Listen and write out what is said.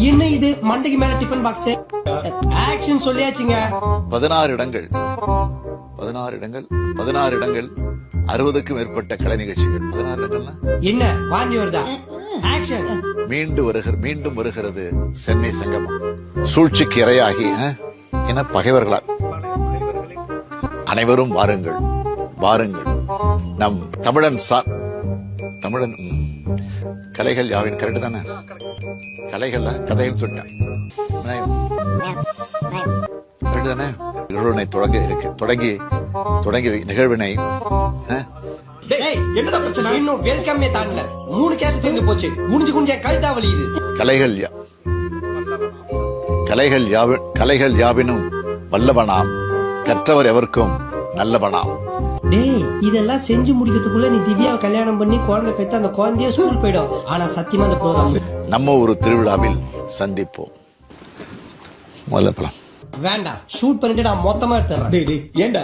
என்ன இது மண்டைக்கு மேல டிஃபன் பாக்ஸ்? ஆக்ஷன் சொல்லியாச்சுங்க. 16 இடங்கள் 60க்கும் மேற்பட்ட கலை நிகழ்ச்சிகள். 16 இடங்கள்னா என்ன வாந்தி வருதா? ஆக்ஷன். மீண்டும் வருகிறது சென்னை சங்கமம். சூழ்ச்சிக்கு இரையாகி என பகைவர்களா அனைவரும் வாருங்கள் வாருங்கள். நம் தமிழன் கலைகள் யாவின் கரெக்ட் தானே? கதைகள் சொல்லிட்டேன் கரெக்ட் தானே? நிகழ்வினை தொடங்கி நிகழ்வினை என்னடா பிரச்சனை? இன்னும் வெல்கமே தாண்டல. 3 கேஸ் தூங்கி போச்சு. குனிஞ்சு கழுத்தா வலியுது. கலைகள் யாவினும் வல்லவனாம், கற்றவர் எவருக்கும் நல்லவனாம். டேய், இதெல்லாம் செஞ்சு முடிக்கிறதுக்குள்ள நீ திவ்யாவை கல்யாணம் பண்ணி குழந்தை பெற்று அந்த குழந்தைய ஸ்கூல் போயிடும். ஆனா சத்தியமா அந்த ப்ரோகிராம் நம்ம ஒரு திருவிழாவில் சந்திப்போம். முதல்ல வேண்டாம், ஷூட் பண்ணிட்டு நான் மொத்தமா எடுத்துறேன். ஏண்டா